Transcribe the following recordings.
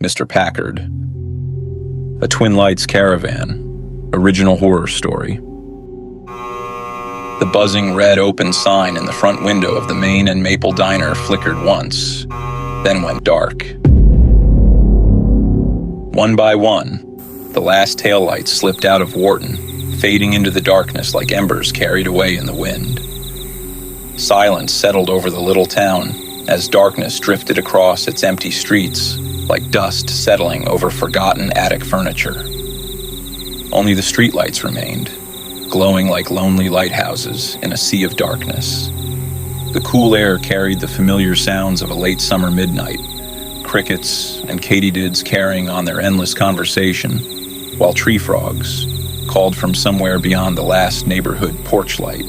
Mr. Packard. A Twin Lights Caravan. Original horror story. The buzzing red open sign in the front window of the Main and Maple Diner flickered once, then went dark. One by one, the last taillights slipped out of Wharton, fading into the darkness like embers carried away in the wind. Silence settled over the little town as darkness drifted across its empty streets like dust settling over forgotten attic furniture. Only the streetlights remained, glowing like lonely lighthouses in a sea of darkness. The cool air carried the familiar sounds of a late summer midnight, crickets and katydids carrying on their endless conversation, while tree frogs called from somewhere beyond the last neighborhood porch light.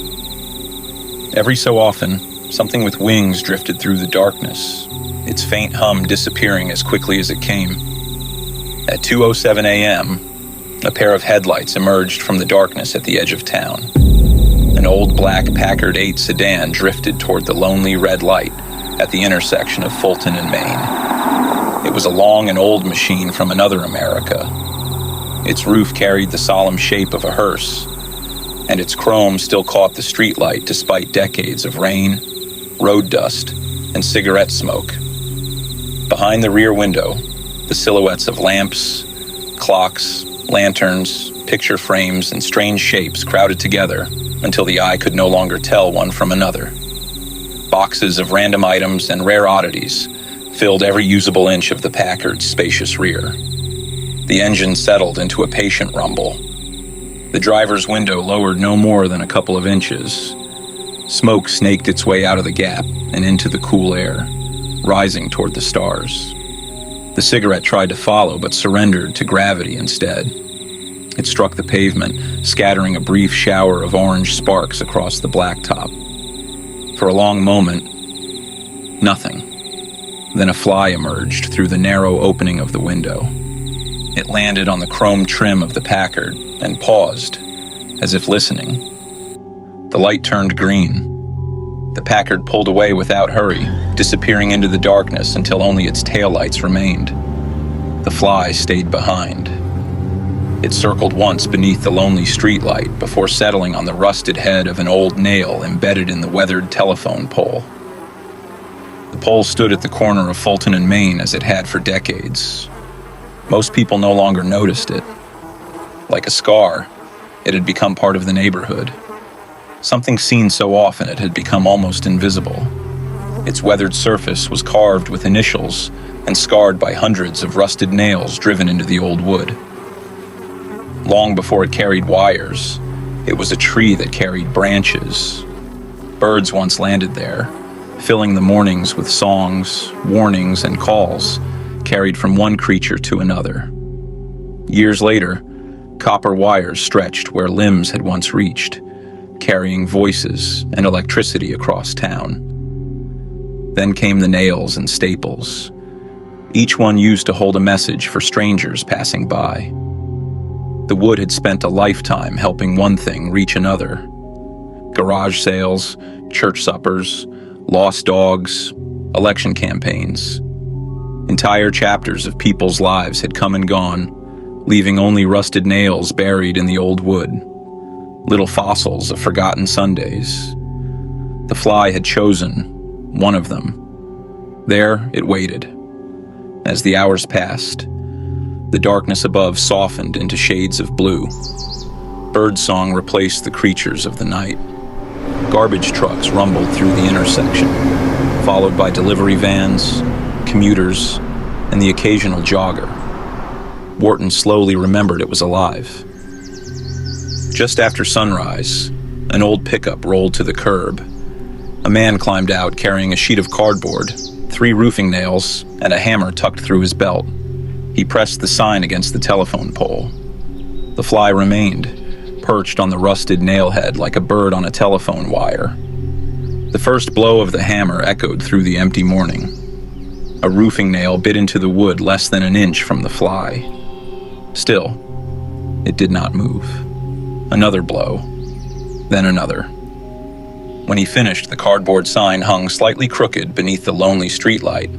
Every so often, something with wings drifted through the darkness, its faint hum disappearing as quickly as it came. At 2:07 a.m., a pair of headlights emerged from the darkness at the edge of town. An old black Packard 8 sedan drifted toward the lonely red light at the intersection of Fulton and Main. It was a long and old machine from another America. Its roof carried the solemn shape of a hearse, and its chrome still caught the streetlight despite decades of rain, road dust, and cigarette smoke. Behind the rear window, the silhouettes of lamps, clocks, lanterns, picture frames, and strange shapes crowded together until the eye could no longer tell one from another. Boxes of random items and rare oddities filled every usable inch of the Packard's spacious rear. The engine settled into a patient rumble. The driver's window lowered no more than a couple of inches. Smoke snaked its way out of the gap and into the cool air, rising toward the stars. The cigarette tried to follow, but surrendered to gravity instead. It struck the pavement, scattering a brief shower of orange sparks across the blacktop. For a long moment, nothing. Then a fly emerged through the narrow opening of the window. It landed on the chrome trim of the Packard and paused, as if listening. The light turned green. The Packard pulled away without hurry, disappearing into the darkness until only its taillights remained. The fly stayed behind. It circled once beneath the lonely streetlight before settling on the rusted head of an old nail embedded in the weathered telephone pole. The pole stood at the corner of Fulton and Main as it had for decades. Most people no longer noticed it. Like a scar, it had become part of the neighborhood. Something seen so often it had become almost invisible. Its weathered surface was carved with initials and scarred by hundreds of rusted nails driven into the old wood. Long before it carried wires, it was a tree that carried branches. Birds once landed there, filling the mornings with songs, warnings, and calls carried from one creature to another. Years later, copper wires stretched where limbs had once reached, carrying voices and electricity across town. Then came the nails and staples, each one used to hold a message for strangers passing by. The wood had spent a lifetime helping one thing reach another. Garage sales, church suppers, lost dogs, election campaigns. Entire chapters of people's lives had come and gone, leaving only rusted nails buried in the old wood. Little fossils of forgotten Sundays. The fly had chosen one of them. There it waited. As the hours passed, the darkness above softened into shades of blue. Birdsong replaced the creatures of the night. Garbage trucks rumbled through the intersection, followed by delivery vans, commuters, and the occasional jogger. Wharton slowly remembered it was alive. Just after sunrise, an old pickup rolled to the curb. A man climbed out carrying a sheet of cardboard, 3 roofing nails, and a hammer tucked through his belt. He pressed the sign against the telephone pole. The fly remained, perched on the rusted nailhead like a bird on a telephone wire. The first blow of the hammer echoed through the empty morning. A roofing nail bit into the wood less than an inch from the fly. Still, it did not move. Another blow, then another. When he finished, the cardboard sign hung slightly crooked beneath the lonely streetlight.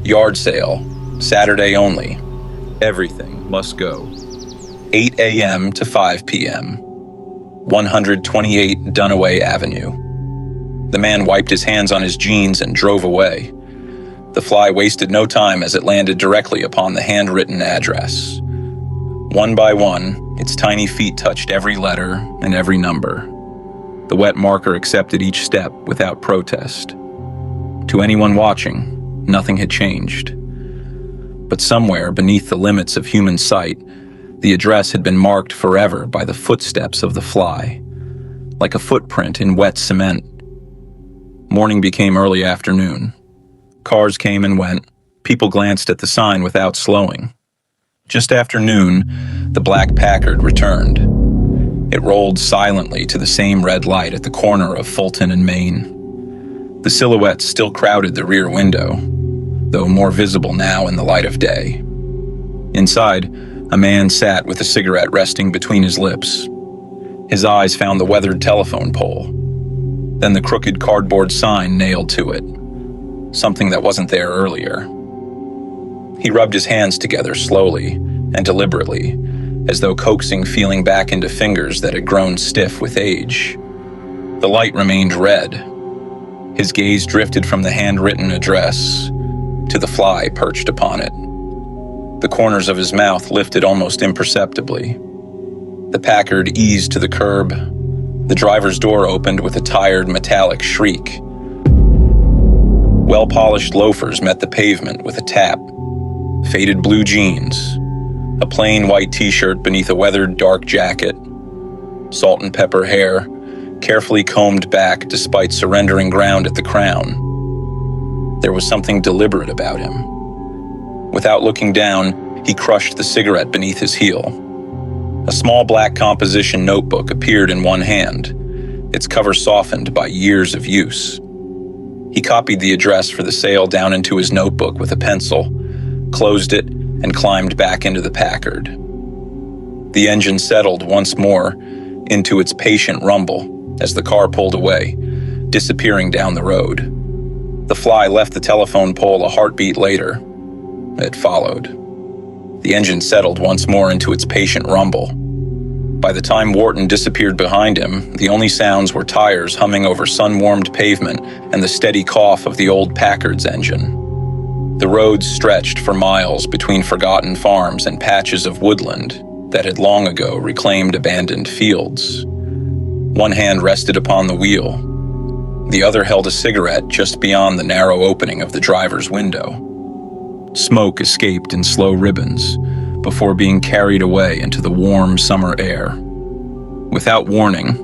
Yard sale, Saturday only. Everything must go. 8 a.m. to 5 p.m. 128 Dunaway Avenue. The man wiped his hands on his jeans and drove away. The fly wasted no time as it landed directly upon the handwritten address. One by one, its tiny feet touched every letter and every number. The wet marker accepted each step without protest. To anyone watching, nothing had changed. But somewhere beneath the limits of human sight, the address had been marked forever by the footsteps of the fly, like a footprint in wet cement. Morning became early afternoon. Cars came and went. People glanced at the sign without slowing. Just after noon, the black Packard returned. It rolled silently to the same red light at the corner of Fulton and Main. The silhouettes still crowded the rear window, though more visible now in the light of day. Inside, a man sat with a cigarette resting between his lips. His eyes found the weathered telephone pole, then the crooked cardboard sign nailed to it, something that wasn't there earlier. He rubbed his hands together slowly and deliberately, as though coaxing feeling back into fingers that had grown stiff with age. The light remained red. His gaze drifted from the handwritten address to the fly perched upon it. The corners of his mouth lifted almost imperceptibly. The Packard eased to the curb. The driver's door opened with a tired metallic shriek. Well-polished loafers met the pavement with a tap. Faded blue jeans, a plain white t-shirt beneath a weathered dark jacket, salt and pepper hair, carefully combed back despite surrendering ground at the crown. There was something deliberate about him. Without looking down, he crushed the cigarette beneath his heel. A small black composition notebook appeared in one hand, its cover softened by years of use. He copied the address for the sale down into his notebook with a pencil, closed it, and climbed back into the Packard. The engine settled once more into its patient rumble as the car pulled away, disappearing down the road. The fly left the telephone pole a heartbeat later. It followed. The engine settled once more into its patient rumble. By the time Wharton disappeared behind him, the only sounds were tires humming over sun-warmed pavement and the steady cough of the old Packard's engine. The roads stretched for miles between forgotten farms and patches of woodland that had long ago reclaimed abandoned fields. One hand rested upon the wheel. The other held a cigarette just beyond the narrow opening of the driver's window. Smoke escaped in slow ribbons before being carried away into the warm summer air. Without warning,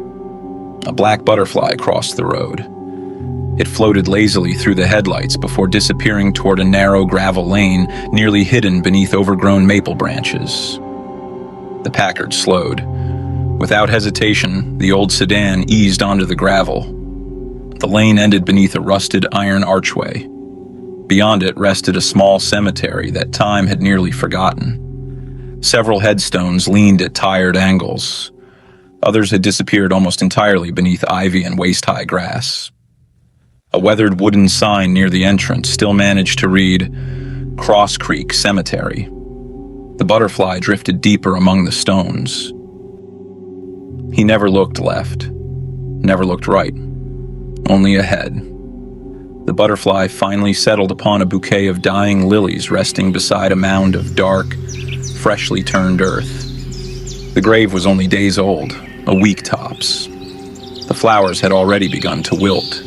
a black butterfly crossed the road. It floated lazily through the headlights before disappearing toward a narrow gravel lane nearly hidden beneath overgrown maple branches. The Packard slowed. Without hesitation, the old sedan eased onto the gravel. The lane ended beneath a rusted iron archway. Beyond it rested a small cemetery that time had nearly forgotten. Several headstones leaned at tired angles. Others had disappeared almost entirely beneath ivy and waist-high grass. A weathered wooden sign near the entrance still managed to read, Cross Creek Cemetery. The butterfly drifted deeper among the stones. He never looked left, never looked right, only ahead. The butterfly finally settled upon a bouquet of dying lilies resting beside a mound of dark, freshly turned earth. The grave was only days old, a week tops. The flowers had already begun to wilt.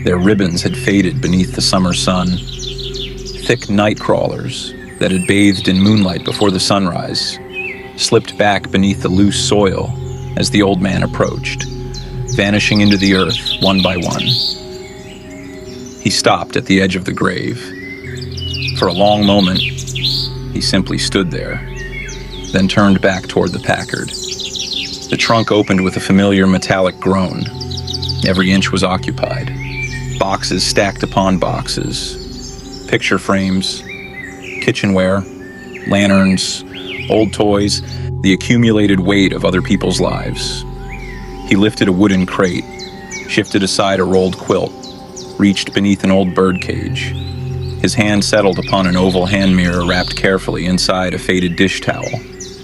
Their ribbons had faded beneath the summer sun. Thick night crawlers that had bathed in moonlight before the sunrise slipped back beneath the loose soil as the old man approached, vanishing into the earth one by one. He stopped at the edge of the grave. For a long moment, he simply stood there, then turned back toward the Packard. The trunk opened with a familiar metallic groan. Every inch was occupied. Boxes stacked upon boxes. Picture frames, kitchenware, lanterns, old toys, the accumulated weight of other people's lives. He lifted a wooden crate, shifted aside a rolled quilt, reached beneath an old bird cage. His hand settled upon an oval hand mirror wrapped carefully inside a faded dish towel.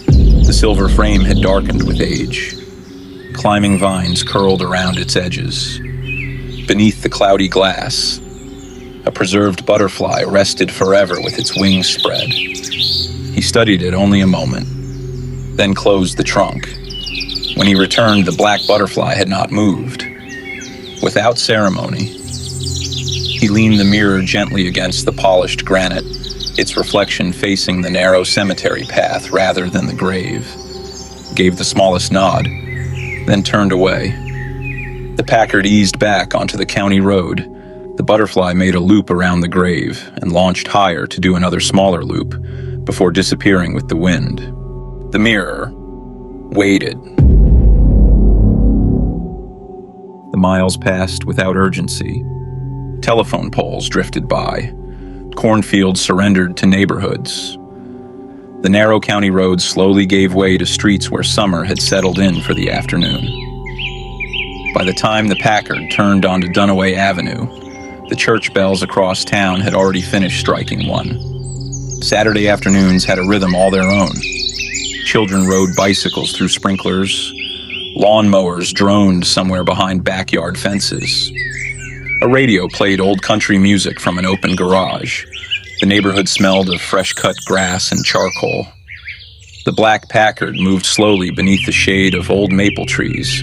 The silver frame had darkened with age. Climbing vines curled around its edges. Beneath the cloudy glass, a preserved butterfly rested forever with its wings spread. He studied it only a moment, then closed the trunk. When he returned, the black butterfly had not moved. Without ceremony, he leaned the mirror gently against the polished granite, its reflection facing the narrow cemetery path rather than the grave. Gave the smallest nod, then turned away. The Packard eased back onto the county road. The butterfly made a loop around the grave and launched higher to do another smaller loop before disappearing with the wind. The mirror waited. The miles passed without urgency. Telephone poles drifted by. Cornfields surrendered to neighborhoods. The narrow county roads slowly gave way to streets where summer had settled in for the afternoon. By the time the Packard turned onto Dunaway Avenue, the church bells across town had already finished striking one. Saturday afternoons had a rhythm all their own. Children rode bicycles through sprinklers. Lawnmowers droned somewhere behind backyard fences. A radio played old country music from an open garage. The neighborhood smelled of fresh-cut grass and charcoal. The black Packard moved slowly beneath the shade of old maple trees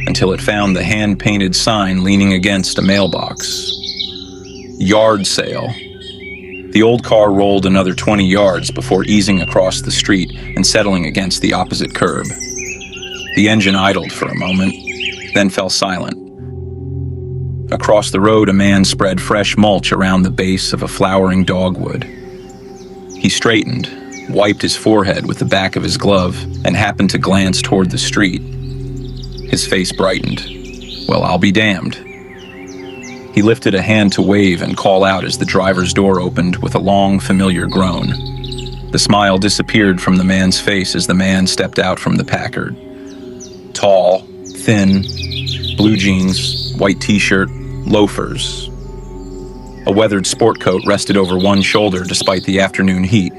until it found the hand-painted sign leaning against a mailbox. Yard sale. The old car rolled another 20 yards before easing across the street and settling against the opposite curb. The engine idled for a moment, then fell silent. Across the road, a man spread fresh mulch around the base of a flowering dogwood. He straightened, wiped his forehead with the back of his glove, and happened to glance toward the street. His face brightened. Well, I'll be damned. He lifted a hand to wave and call out as the driver's door opened with a long, familiar groan. The smile disappeared from the man's face as the man stepped out from the Packard. Tall, thin, blue jeans, white t-shirt, loafers. A weathered sport coat rested over one shoulder despite the afternoon heat.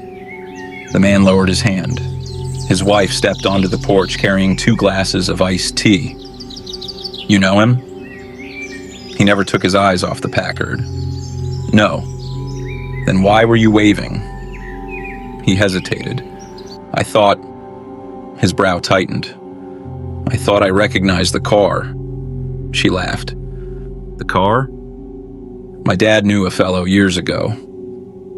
The man lowered his hand. His wife stepped onto the porch carrying 2 glasses of iced tea. You know him? He never took his eyes off the Packard. No. Then why were you waving? He hesitated. I thought... His brow tightened. I thought I recognized the car. She laughed. The car? My dad knew a fellow years ago.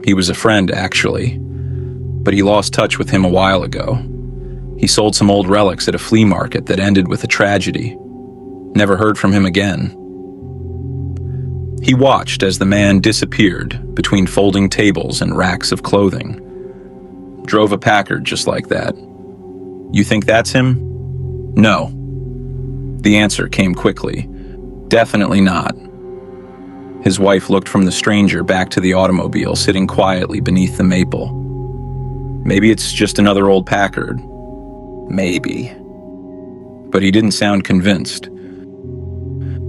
He was a friend, actually, but he lost touch with him a while ago. He sold some old relics at a flea market that ended with a tragedy. Never heard from him again. He watched as the man disappeared between folding tables and racks of clothing. Drove a Packard just like that. You think that's him? No. The answer came quickly. Definitely not. His wife looked from the stranger back to the automobile sitting quietly beneath the maple. Maybe it's just another old Packard. Maybe. But he didn't sound convinced.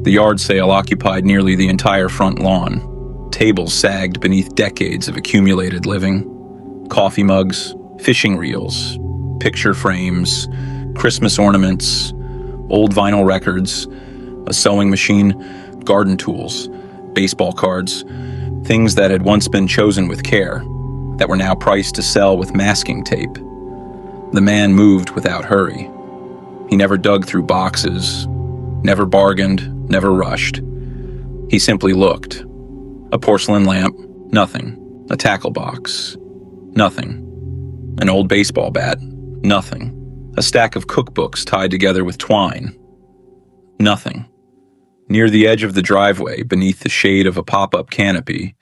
The yard sale occupied nearly the entire front lawn. Tables sagged beneath decades of accumulated living. Coffee mugs, fishing reels, picture frames, Christmas ornaments, old vinyl records, a sewing machine, garden tools, baseball cards, things that had once been chosen with care, that were now priced to sell with masking tape. The man moved without hurry. He never dug through boxes, never bargained, never rushed. He simply looked. A porcelain lamp, nothing. A tackle box, nothing. An old baseball bat, nothing. A stack of cookbooks tied together with twine, nothing. Near the edge of the driveway, beneath the shade of a pop-up canopy,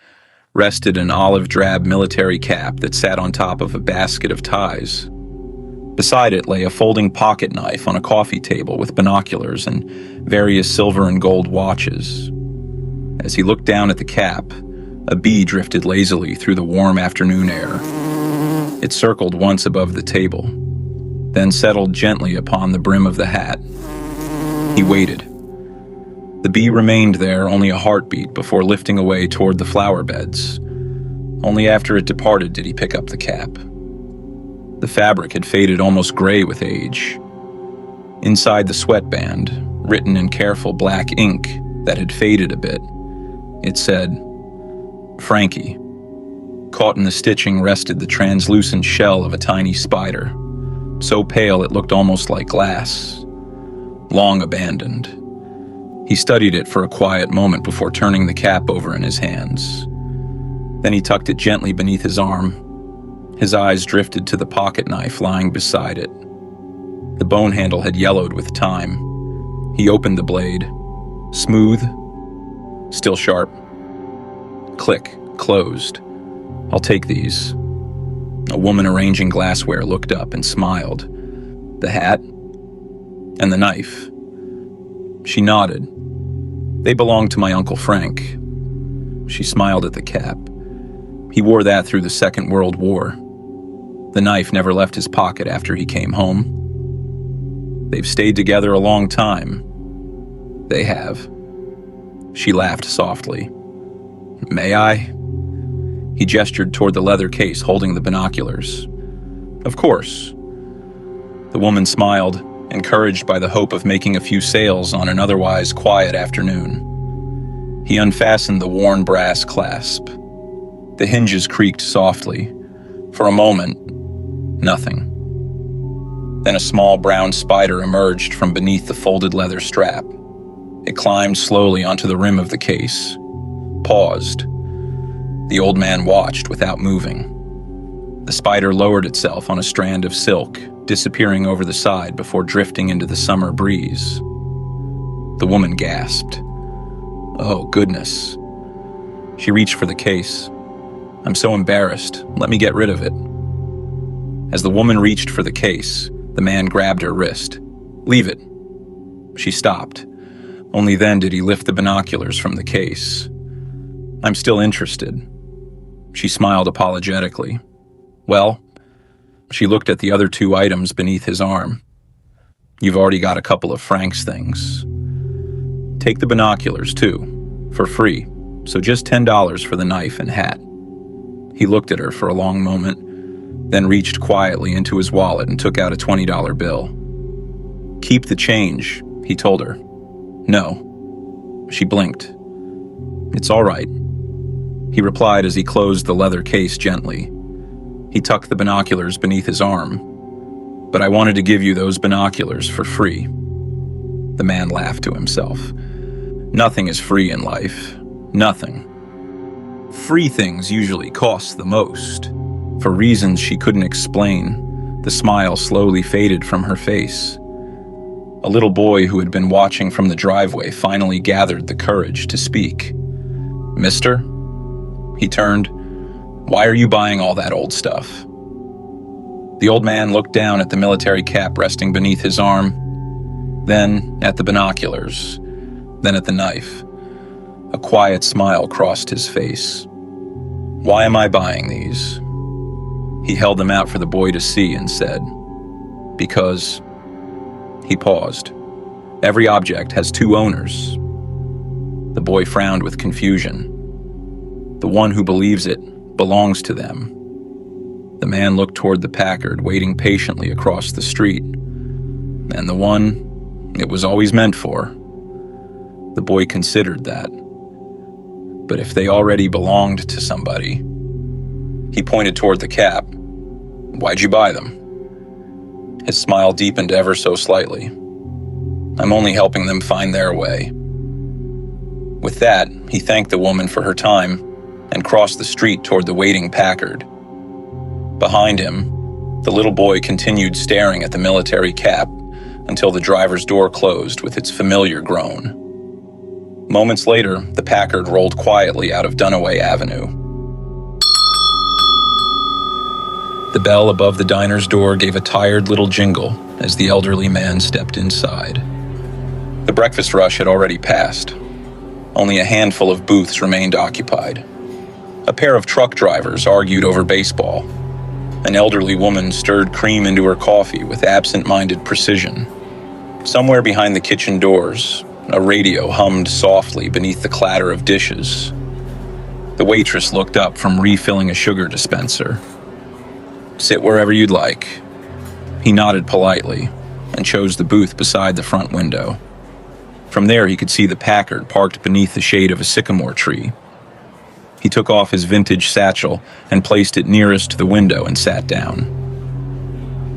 rested an olive-drab military cap that sat on top of a basket of ties. Beside it lay a folding pocket knife on a coffee table with binoculars and various silver and gold watches. As he looked down at the cap, a bee drifted lazily through the warm afternoon air. It circled once above the table, then settled gently upon the brim of the hat. He waited. The bee remained there only a heartbeat before lifting away toward the flower beds. Only after it departed did he pick up the cap. The fabric had faded almost gray with age. Inside the sweatband, written in careful black ink that had faded a bit, it said, "Frankie." Caught in the stitching rested the translucent shell of a tiny spider, so pale it looked almost like glass, long abandoned. He studied it for a quiet moment before turning the cap over in his hands. Then he tucked it gently beneath his arm. His eyes drifted to the pocket knife lying beside it. The bone handle had yellowed with time. He opened the blade. Smooth, still sharp. Click, closed. "I'll take these." A woman arranging glassware looked up and smiled. "The hat? And the knife?" She nodded. "They belonged to my Uncle Frank." She smiled at the cap. "He wore that through the Second World War. The knife never left his pocket after he came home. They've stayed together a long time." "They have." She laughed softly. "May I?" He gestured toward the leather case holding the binoculars. "Of course." The woman smiled, encouraged by the hope of making a few sales on an otherwise quiet afternoon. He unfastened the worn brass clasp. The hinges creaked softly. For a moment, nothing. Then a small brown spider emerged from beneath the folded leather strap. It climbed slowly onto the rim of the case, paused. The old man watched without moving. The spider lowered itself on a strand of silk, disappearing over the side before drifting into the summer breeze. The woman gasped. "Oh, goodness." She reached for the case. "I'm so embarrassed. Let me get rid of it." As the woman reached for the case, the man grabbed her wrist. "Leave it." She stopped. Only then did he lift the binoculars from the case. "I'm still interested." She smiled apologetically. "Well?" She looked at the other two items beneath his arm. "You've already got a couple of Frank's things. Take the binoculars, too, for free, so just $10 for the knife and hat." He looked at her for a long moment, then reached quietly into his wallet and took out a $20 bill. "Keep the change," he told her. "No." She blinked. "It's all right," he replied as he closed the leather case gently. He tucked the binoculars beneath his arm. "But I wanted to give you those binoculars for free." The man laughed to himself. Nothing is free in life. Nothing. Free things usually cost the most. For reasons she couldn't explain, the smile slowly faded from her face. A little boy who had been watching from the driveway finally gathered the courage to speak. "Mister?" He turned. "Why are you buying all that old stuff?" The old man looked down at the military cap resting beneath his arm, then at the binoculars, then at the knife. A quiet smile crossed his face. "Why am I buying these?" He held them out for the boy to see and said, "Because..." He paused. "Every object has two owners." The boy frowned with confusion. "The one who believes it belongs to them." The man looked toward the Packard waiting patiently across the street. "And the one it was always meant for." The boy considered that. "But if they already belonged to somebody..." He pointed toward the cap. "Why'd you buy them?" His smile deepened ever so slightly. "I'm only helping them find their way." With that, he thanked the woman for her time and crossed the street toward the waiting Packard. Behind him, the little boy continued staring at the military cap until the driver's door closed with its familiar groan. Moments later, the Packard rolled quietly out of Dunaway Avenue. The bell above the diner's door gave a tired little jingle as the elderly man stepped inside. The breakfast rush had already passed. Only a handful of booths remained occupied. A pair of truck drivers argued over baseball. An elderly woman stirred cream into her coffee with absent-minded precision. Somewhere behind the kitchen doors, a radio hummed softly beneath the clatter of dishes. The waitress looked up from refilling a sugar dispenser. "Sit wherever you'd like." He nodded politely and chose the booth beside the front window. From there, he could see the Packard parked beneath the shade of a sycamore tree. He took off his vintage satchel and placed it nearest to the window and sat down.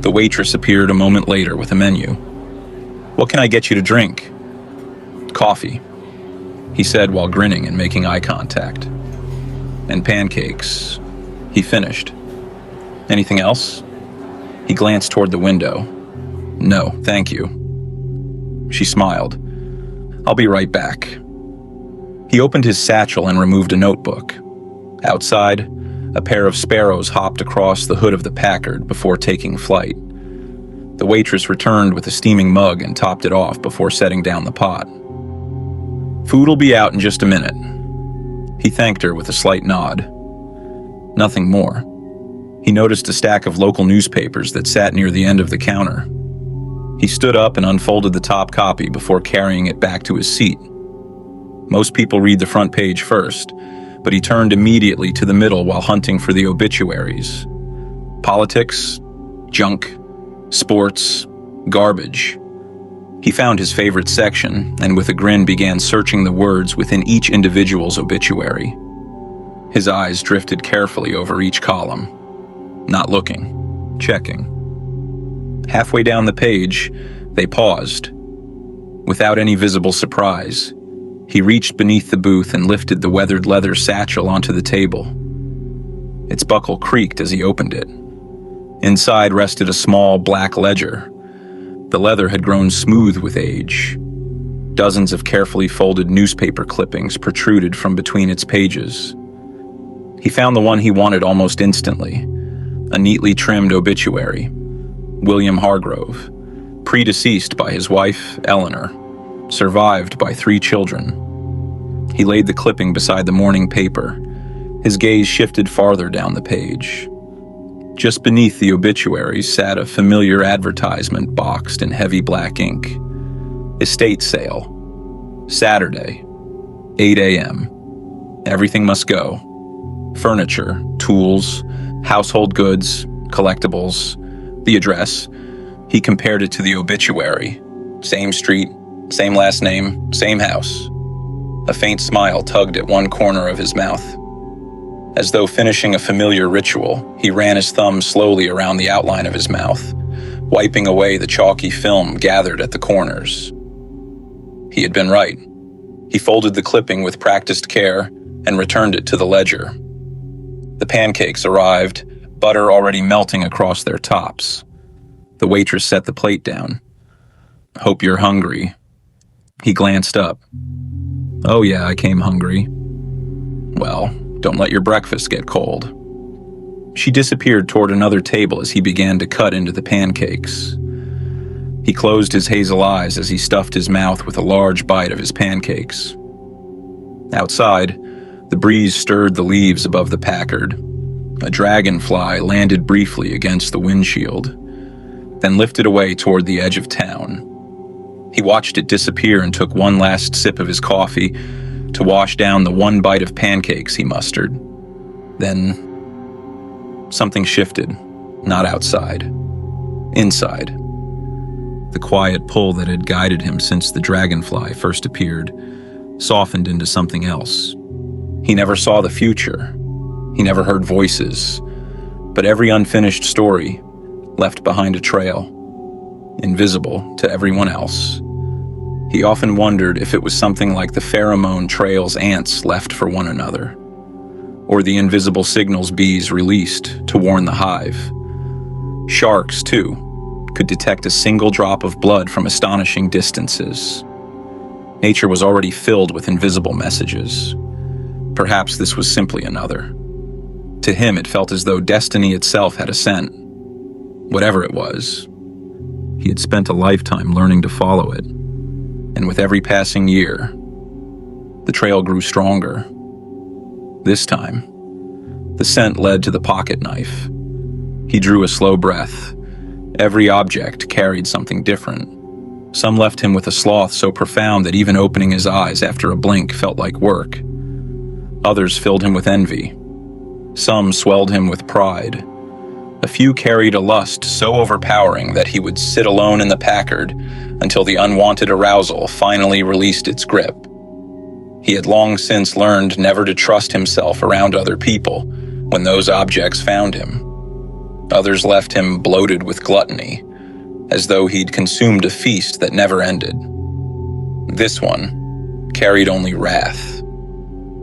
The waitress appeared a moment later with a menu. "What can I get you to drink?" "Coffee," he said while grinning and making eye contact. "And pancakes," he finished. "Anything else?" He glanced toward the window. "No, thank you." She smiled. "I'll be right back." He opened his satchel and removed a notebook. Outside, a pair of sparrows hopped across the hood of the Packard before taking flight. The waitress returned with a steaming mug and topped it off before setting down the pot. "Food'll be out in just a minute." He thanked her with a slight nod. Nothing more. He noticed a stack of local newspapers that sat near the end of the counter. He stood up and unfolded the top copy before carrying it back to his seat. Most people read the front page first, but he turned immediately to the middle while hunting for the obituaries. Politics, junk, sports, garbage. He found his favorite section and with a grin began searching the words within each individual's obituary. His eyes drifted carefully over each column. Not looking, checking. Halfway down the page, they paused. Without any visible surprise, he reached beneath the booth and lifted the weathered leather satchel onto the table. Its buckle creaked as he opened it. Inside rested a small black ledger. The leather had grown smooth with age. Dozens of carefully folded newspaper clippings protruded from between its pages. He found the one he wanted almost instantly. A neatly trimmed obituary. William Hargrove, predeceased by his wife, Eleanor, survived by 3 children. He laid the clipping beside the morning paper. His gaze shifted farther down the page. Just beneath the obituary sat a familiar advertisement boxed in heavy black ink. Estate sale. Saturday, 8 a.m. Everything must go. Furniture, tools, household goods, collectibles. The address. He compared it to the obituary. Same street, same last name, same house. A faint smile tugged at one corner of his mouth. As though finishing a familiar ritual, he ran his thumb slowly around the outline of his mouth, wiping away the chalky film gathered at the corners. He had been right. He folded the clipping with practiced care and returned it to the ledger. The pancakes arrived, butter already melting across their tops. The waitress set the plate down. "Hope you're hungry." He glanced up. "Oh yeah, I came hungry." "Well, don't let your breakfast get cold." She disappeared toward another table as he began to cut into the pancakes. He closed his hazel eyes as he stuffed his mouth with a large bite of his pancakes. Outside, the breeze stirred the leaves above the Packard. A dragonfly landed briefly against the windshield, then lifted away toward the edge of town. He watched it disappear and took one last sip of his coffee to wash down the one bite of pancakes he mustered. Then, something shifted, not outside, inside. The quiet pull that had guided him since the dragonfly first appeared softened into something else. He never saw the future. He never heard voices, but every unfinished story left behind a trail, invisible to everyone else. He often wondered if it was something like the pheromone trails ants left for one another, or the invisible signals bees released to warn the hive. Sharks, too, could detect a single drop of blood from astonishing distances. Nature was already filled with invisible messages. Perhaps this was simply another. To him, it felt as though destiny itself had a scent. Whatever it was, he had spent a lifetime learning to follow it. And with every passing year, the trail grew stronger. This time, the scent led to the pocket knife. He drew a slow breath. Every object carried something different. Some left him with a sloth so profound that even opening his eyes after a blink felt like work. Others filled him with envy. Some swelled him with pride. A few carried a lust so overpowering that he would sit alone in the Packard until the unwanted arousal finally released its grip. He had long since learned never to trust himself around other people when those objects found him. Others left him bloated with gluttony, as though he'd consumed a feast that never ended. This one carried only wrath.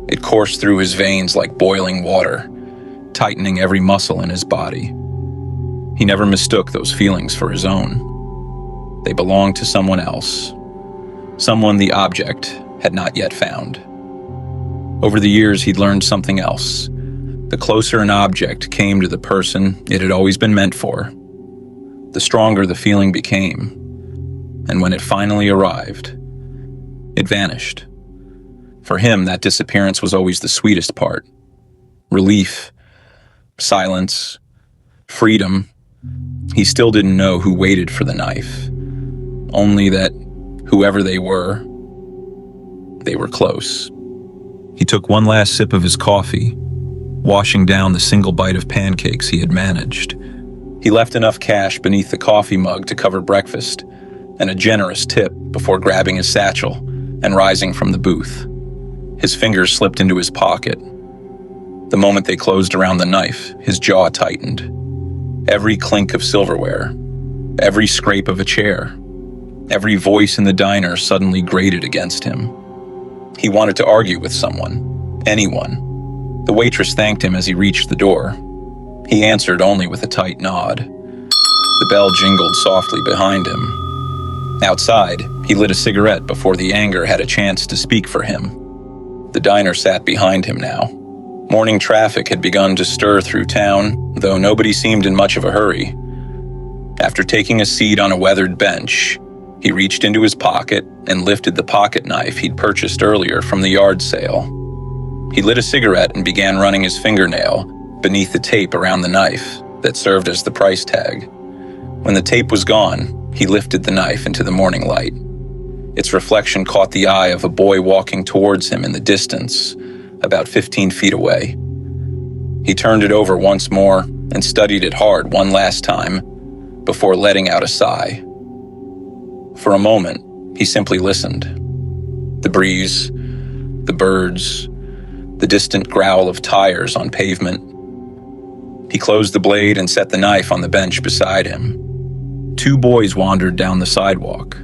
It coursed through his veins like boiling water, tightening every muscle in his body. He never mistook those feelings for his own. They belonged to someone else, someone the object had not yet found. Over the years, he'd learned something else. The closer an object came to the person it had always been meant for, the stronger the feeling became. And when it finally arrived, it vanished. For him, that disappearance was always the sweetest part. Relief, silence, freedom. He still didn't know who waited for the knife, only that whoever they were close. He took one last sip of his coffee, washing down the single bite of pancakes he had managed. He left enough cash beneath the coffee mug to cover breakfast and a generous tip before grabbing his satchel and rising from the booth. His fingers slipped into his pocket. The moment they closed around the knife, his jaw tightened. Every clink of silverware, every scrape of a chair, every voice in the diner suddenly grated against him. He wanted to argue with someone, anyone. The waitress thanked him as he reached the door. He answered only with a tight nod. The bell jingled softly behind him. Outside, he lit a cigarette before the anger had a chance to speak for him. The diner sat behind him now. Morning traffic had begun to stir through town, though nobody seemed in much of a hurry. After taking a seat on a weathered bench, he reached into his pocket and lifted the pocket knife he'd purchased earlier from the yard sale. He lit a cigarette and began running his fingernail beneath the tape around the knife that served as the price tag. When the tape was gone, he lifted the knife into the morning light. Its reflection caught the eye of a boy walking towards him in the distance, about 15 feet away. He turned it over once more and studied it hard one last time before letting out a sigh. For a moment, he simply listened. The breeze, the birds, the distant growl of tires on pavement. He closed the blade and set the knife on the bench beside him. Two boys wandered down the sidewalk,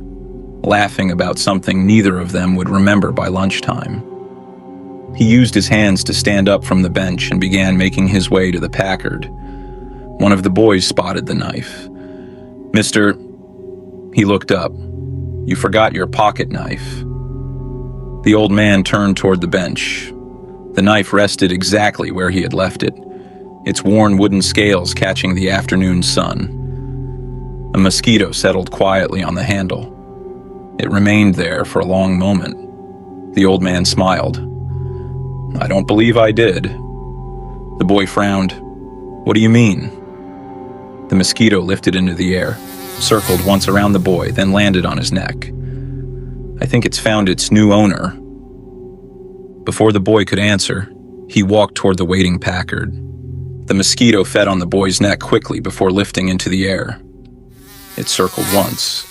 laughing about something neither of them would remember by lunchtime. He used his hands to stand up from the bench and began making his way to the Packard. One of the boys spotted the knife. "Mister," he looked up, "you forgot your pocket knife." The old man turned toward the bench. The knife rested exactly where he had left it, its worn wooden scales catching the afternoon sun. A mosquito settled quietly on the handle. It remained there for a long moment. The old man smiled. "I don't believe I did." The boy frowned. "What do you mean?" The mosquito lifted into the air, circled once around the boy, then landed on his neck. "I think it's found its new owner." Before the boy could answer, he walked toward the waiting Packard. The mosquito fed on the boy's neck quickly before lifting into the air. It circled once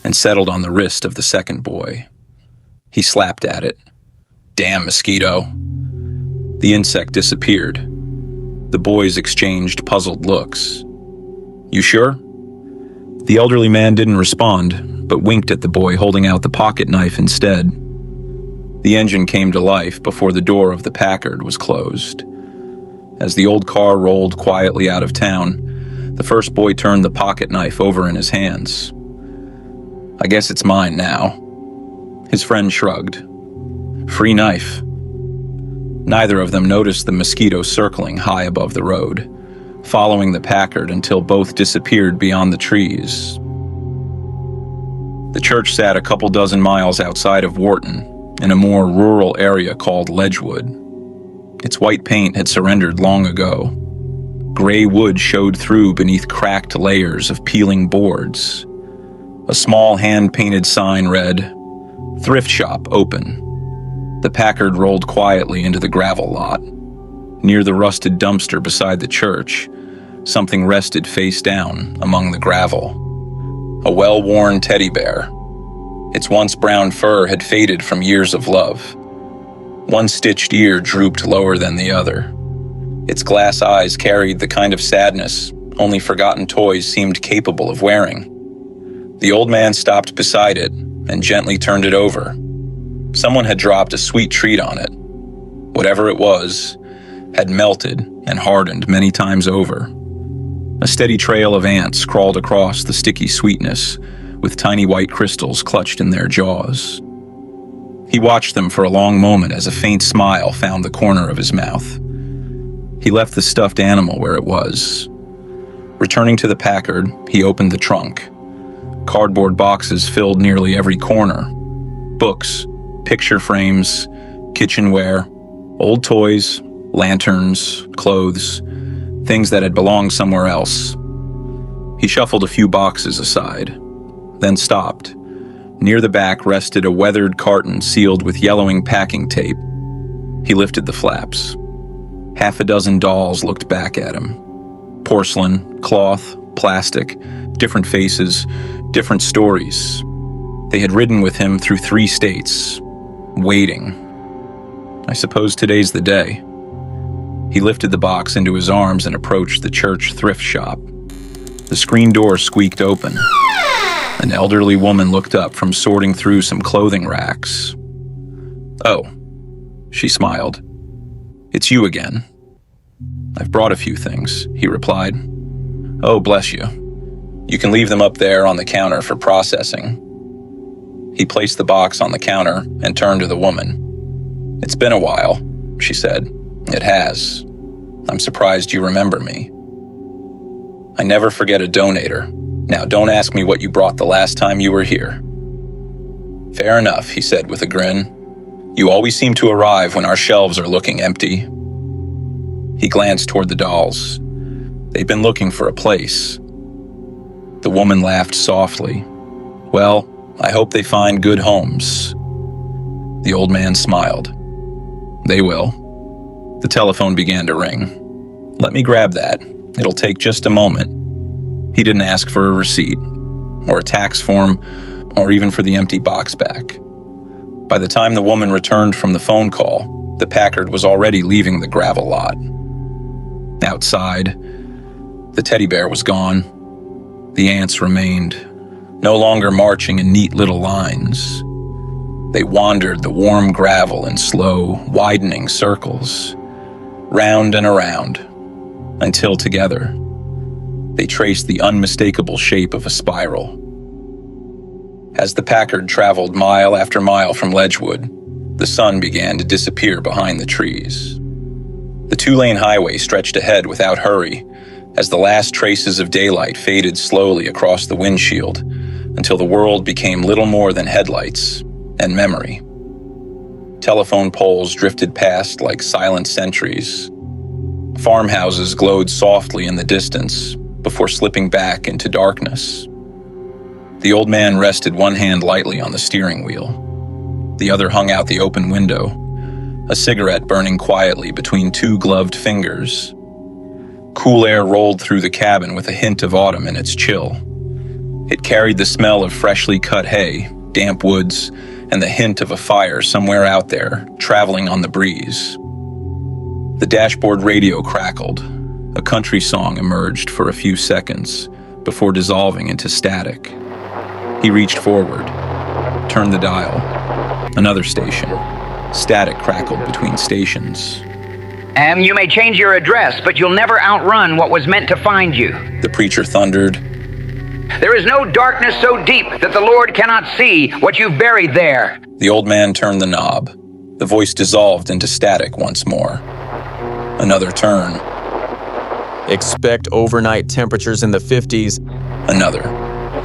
and settled on the wrist of the second boy. He slapped at it. "Damn mosquito." The insect disappeared. The boys exchanged puzzled looks. "You sure?" The elderly man didn't respond, but winked at the boy holding out the pocket knife instead. The engine came to life before the door of the Packard was closed. As the old car rolled quietly out of town, the first boy turned the pocket knife over in his hands. "I guess it's mine now." His friend shrugged. "Free knife." Neither of them noticed the mosquito circling high above the road, following the Packard until both disappeared beyond the trees. The church sat a couple dozen miles outside of Wharton, in a more rural area called Ledgewood. Its white paint had surrendered long ago. Gray wood showed through beneath cracked layers of peeling boards. A small hand-painted sign read, "Thrift shop open." The Packard rolled quietly into the gravel lot. Near the rusted dumpster beside the church, something rested face down among the gravel. A well-worn teddy bear. Its once brown fur had faded from years of love. One stitched ear drooped lower than the other. Its glass eyes carried the kind of sadness only forgotten toys seemed capable of wearing. The old man stopped beside it and gently turned it over. Someone had dropped a sweet treat on it. Whatever it was had melted and hardened many times over. A steady trail of ants crawled across the sticky sweetness, with tiny white crystals clutched in their jaws. He watched them for a long moment as a faint smile found the corner of his mouth. He left the stuffed animal where it was. Returning to the Packard, he opened the trunk. Cardboard boxes filled nearly every corner. Books, picture frames, kitchenware, old toys, lanterns, clothes, things that had belonged somewhere else. He shuffled a few boxes aside, then stopped. Near the back rested a weathered carton sealed with yellowing packing tape. He lifted the flaps. Half a dozen dolls looked back at him. Porcelain, cloth, plastic, different faces, different stories. They had ridden with him through 3 states, waiting. I suppose today's the day. He lifted the box into his arms and approached the church thrift shop. The screen door squeaked open. An elderly woman looked up from sorting through some clothing racks. "Oh," she smiled. "It's you again." "I've brought a few things," he replied. "Oh, bless you. You can leave them up there on the counter for processing." He placed the box on the counter and turned to the woman. "It's been a while," she said. "It has. I'm surprised you remember me." "I never forget a donator. Now don't ask me what you brought the last time you were here." "Fair enough," he said with a grin. "You always seem to arrive when our shelves are looking empty." He glanced toward the dolls. They'd been looking for a place. The woman laughed softly. "Well, I hope they find good homes." The old man smiled. "They will." The telephone began to ring. "Let me grab that. It'll take just a moment." He didn't ask for a receipt, or a tax form, or even for the empty box back. By the time the woman returned from the phone call, the Packard was already leaving the gravel lot. Outside, the teddy bear was gone. The ants remained, no longer marching in neat little lines. They wandered the warm gravel in slow, widening circles, round and around, until together, they traced the unmistakable shape of a spiral. As the Packard traveled mile after mile from Ledgewood, the sun began to disappear behind the trees. The 2-lane highway stretched ahead without hurry, as the last traces of daylight faded slowly across the windshield until the world became little more than headlights and memory. Telephone poles drifted past like silent sentries. Farmhouses glowed softly in the distance before slipping back into darkness. The old man rested one hand lightly on the steering wheel. The other hung out the open window, a cigarette burning quietly between 2 gloved fingers. Cool air rolled through the cabin with a hint of autumn in its chill. It carried the smell of freshly cut hay, damp woods, and the hint of a fire somewhere out there, traveling on the breeze. The dashboard radio crackled. A country song emerged for a few seconds before dissolving into static. He reached forward, turned the dial. Another station. Static crackled between stations. You may change your address, but you'll never outrun what was meant to find you. The preacher thundered. There is no darkness so deep that the Lord cannot see what you've buried there. The old man turned the knob. The voice dissolved into static once more. Another turn. Expect overnight temperatures in the 50s. Another.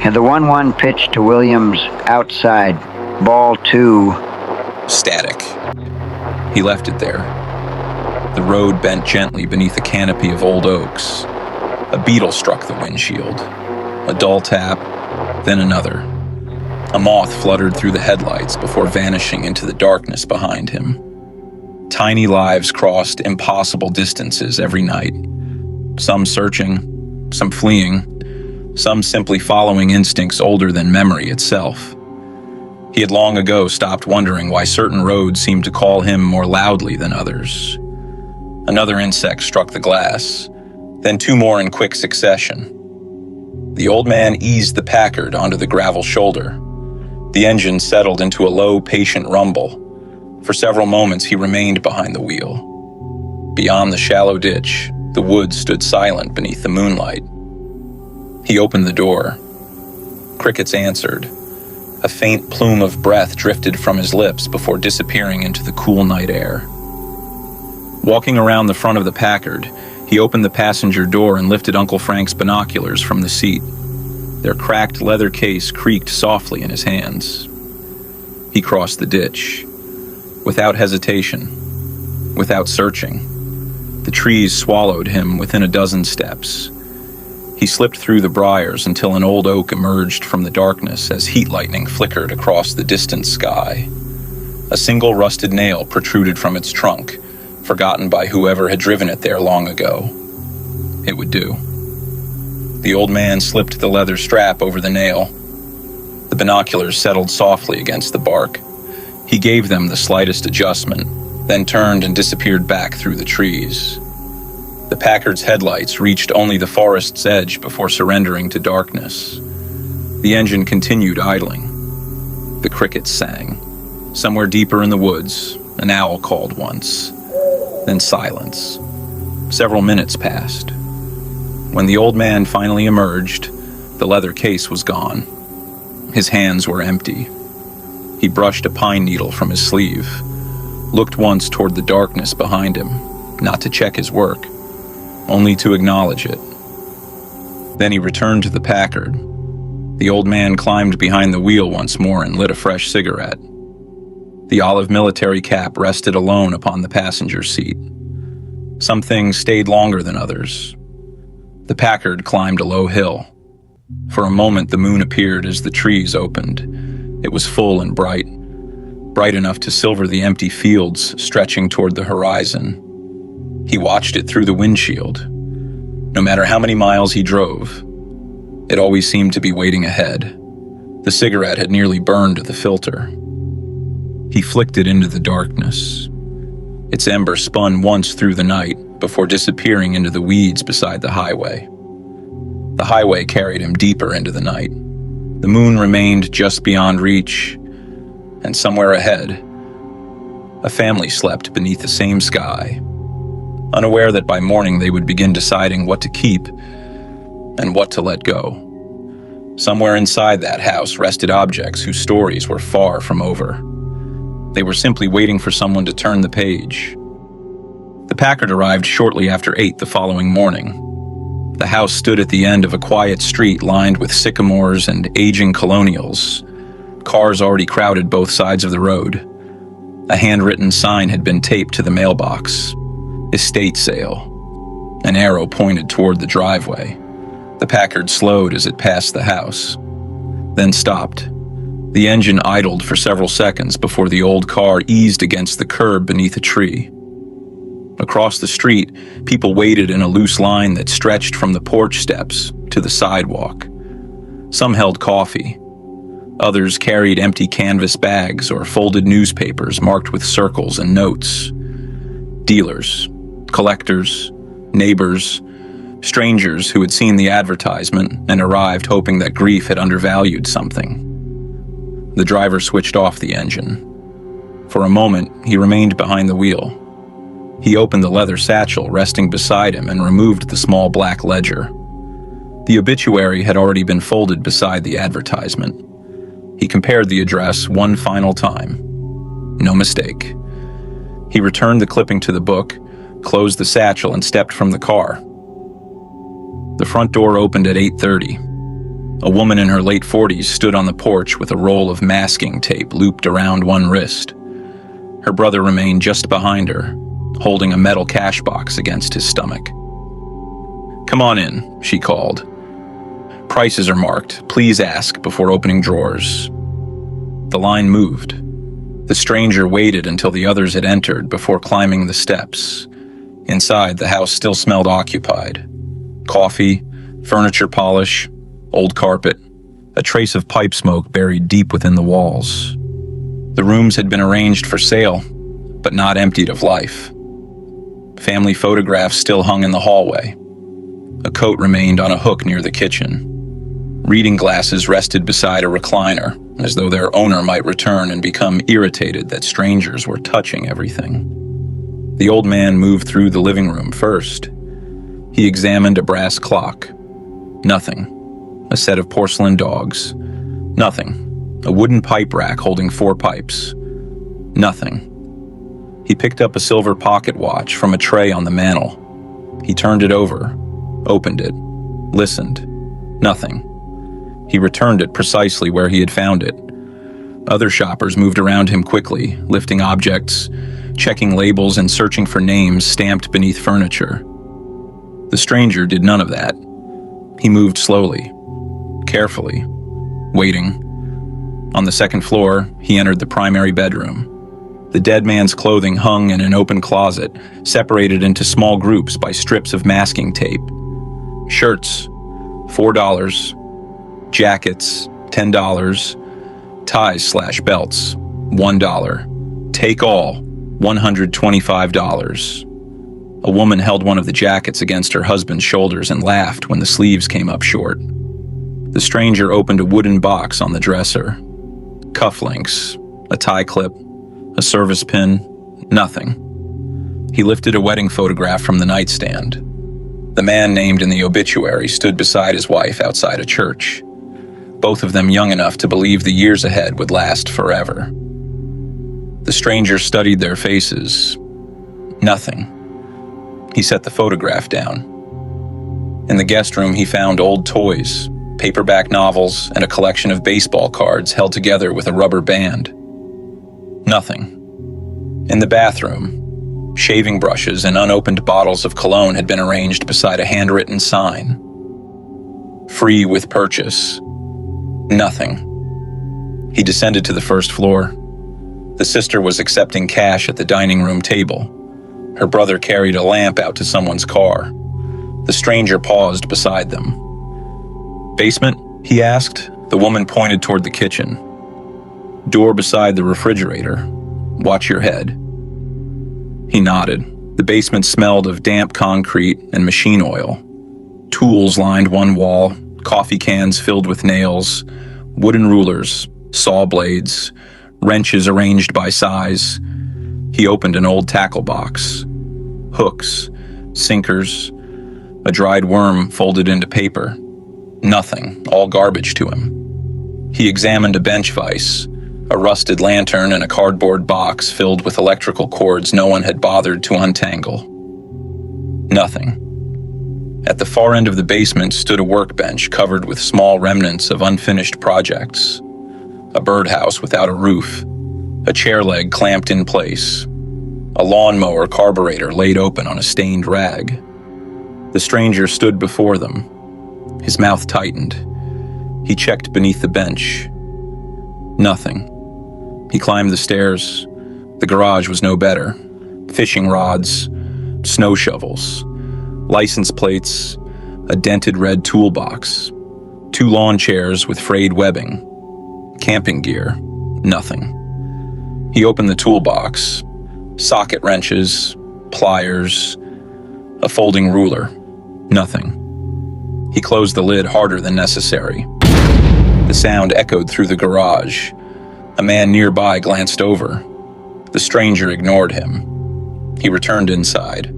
And the 1-1 pitch to Williams outside. Ball 2. Static. He left it there. The road bent gently beneath a canopy of old oaks. A beetle struck the windshield. A dull tap, then another. A moth fluttered through the headlights before vanishing into the darkness behind him. Tiny lives crossed impossible distances every night, some searching, some fleeing, some simply following instincts older than memory itself. He had long ago stopped wondering why certain roads seemed to call him more loudly than others. Another insect struck the glass, then two more in quick succession. The old man eased the Packard onto the gravel shoulder. The engine settled into a low, patient rumble. For several moments, he remained behind the wheel. Beyond the shallow ditch, the woods stood silent beneath the moonlight. He opened the door. Crickets answered. A faint plume of breath drifted from his lips before disappearing into the cool night air. Walking around the front of the Packard, he opened the passenger door and lifted Uncle Frank's binoculars from the seat. Their cracked leather case creaked softly in his hands. He crossed the ditch. Without hesitation, without searching, the trees swallowed him within a dozen steps. He slipped through the briars until an old oak emerged from the darkness as heat lightning flickered across the distant sky. A single rusted nail protruded from its trunk, forgotten by whoever had driven it there long ago. It would do. The old man slipped the leather strap over the nail. The binoculars settled softly against the bark. He gave them the slightest adjustment, then turned and disappeared back through the trees. The Packard's headlights reached only the forest's edge before surrendering to darkness. The engine continued idling. The crickets sang. Somewhere deeper in the woods, an owl called once. Then silence. Several minutes passed. When the old man finally emerged, the leather case was gone. His hands were empty. He brushed a pine needle from his sleeve, looked once toward the darkness behind him, not to check his work, only to acknowledge it. Then he returned to the Packard. The old man climbed behind the wheel once more and lit a fresh cigarette. The olive military cap rested alone upon the passenger seat. Some things stayed longer than others. The Packard climbed a low hill. For a moment, the moon appeared as the trees opened. It was full and bright enough to silver the empty fields stretching toward the horizon. He watched it through the windshield. No matter how many miles he drove, it always seemed to be waiting ahead. The cigarette had nearly burned the filter. He flicked it into the darkness. Its ember spun once through the night before disappearing into the weeds beside the highway. The highway carried him deeper into the night. The moon remained just beyond reach, and somewhere ahead, a family slept beneath the same sky, unaware that by morning they would begin deciding what to keep and what to let go. Somewhere inside that house rested objects whose stories were far from over. They were simply waiting for someone to turn the page. The Packard arrived shortly after 8 the following morning. The house stood at the end of a quiet street lined with sycamores and aging colonials. Cars already crowded both sides of the road. A handwritten sign had been taped to the mailbox. Estate sale. An arrow pointed toward the driveway. The Packard slowed as it passed the house, then stopped. The engine idled for several seconds before the old car eased against the curb beneath a tree. Across the street, people waited in a loose line that stretched from the porch steps to the sidewalk. Some held coffee. Others carried empty canvas bags or folded newspapers marked with circles and notes. Dealers, collectors, neighbors, strangers who had seen the advertisement and arrived hoping that grief had undervalued something. The driver switched off the engine. For a moment, he remained behind the wheel. He opened the leather satchel resting beside him and removed the small black ledger. The obituary had already been folded beside the advertisement. He compared the address one final time. No mistake. He returned the clipping to the book, closed the satchel, and stepped from the car. The front door opened at 8:30. A woman in her late 40s stood on the porch with a roll of masking tape looped around one wrist. Her brother remained just behind her, holding a metal cash box against his stomach. "Come on in," she called. "Prices are marked. Please ask before opening drawers." the line moved. The stranger waited until the others had entered before climbing the steps. Inside, the house still smelled occupied. Coffee, furniture polish, old carpet, a trace of pipe smoke buried deep within the walls. The rooms had been arranged for sale, but not emptied of life. Family photographs still hung in the hallway. A coat remained on a hook near the kitchen. Reading glasses rested beside a recliner, as though their owner might return and become irritated that strangers were touching everything. The old man moved through the living room first. He examined a brass clock. Nothing. A set of porcelain dogs. Nothing. A wooden pipe rack holding 4 pipes. Nothing. He picked up a silver pocket watch from a tray on the mantel. He turned it over, opened it, listened. Nothing. He returned it precisely where he had found it. Other shoppers moved around him quickly, lifting objects, checking labels and searching for names stamped beneath furniture. The stranger did none of that. He moved slowly, carefully, waiting. On the second floor, he entered the primary bedroom. The dead man's clothing hung in an open closet, separated into small groups by strips of masking tape. Shirts, $4. Jackets, $10. Ties/belts, $1. Take all, $125. A woman held one of the jackets against her husband's shoulders and laughed when the sleeves came up short. The stranger opened a wooden box on the dresser. Cufflinks, a tie clip, a service pin, nothing. He lifted a wedding photograph from the nightstand. The man named in the obituary stood beside his wife outside a church, both of them young enough to believe the years ahead would last forever. The stranger studied their faces. Nothing. He set the photograph down. In the guest room, he found old toys, paperback novels, and a collection of baseball cards held together with a rubber band. Nothing. In the bathroom, shaving brushes and unopened bottles of cologne had been arranged beside a handwritten sign. Free with purchase. Nothing. He descended to the first floor. The sister was accepting cash at the dining room table. Her brother carried a lamp out to someone's car. The stranger paused beside them. "Basement?" he asked. The woman pointed toward the kitchen. "Door beside the refrigerator. Watch your head." He nodded. The basement smelled of damp concrete and machine oil. Tools lined one wall, coffee cans filled with nails, wooden rulers, saw blades, wrenches arranged by size. He opened an old tackle box. Hooks, sinkers, a dried worm folded into paper. Nothing, all garbage to him. He examined a bench vise, a rusted lantern, and a cardboard box filled with electrical cords no one had bothered to untangle. Nothing. At the far end of the basement stood a workbench covered with small remnants of unfinished projects. A birdhouse without a roof, a chair leg clamped in place, a lawnmower carburetor laid open on a stained rag. The stranger stood before them. His mouth tightened. He checked beneath the bench. Nothing. He climbed the stairs. The garage was no better. Fishing rods, snow shovels, license plates, a dented red toolbox, 2 lawn chairs with frayed webbing, camping gear, nothing. He opened the toolbox, socket wrenches, pliers, a folding ruler, nothing. He closed the lid harder than necessary. The sound echoed through the garage. A man nearby glanced over. The stranger ignored him. He returned inside.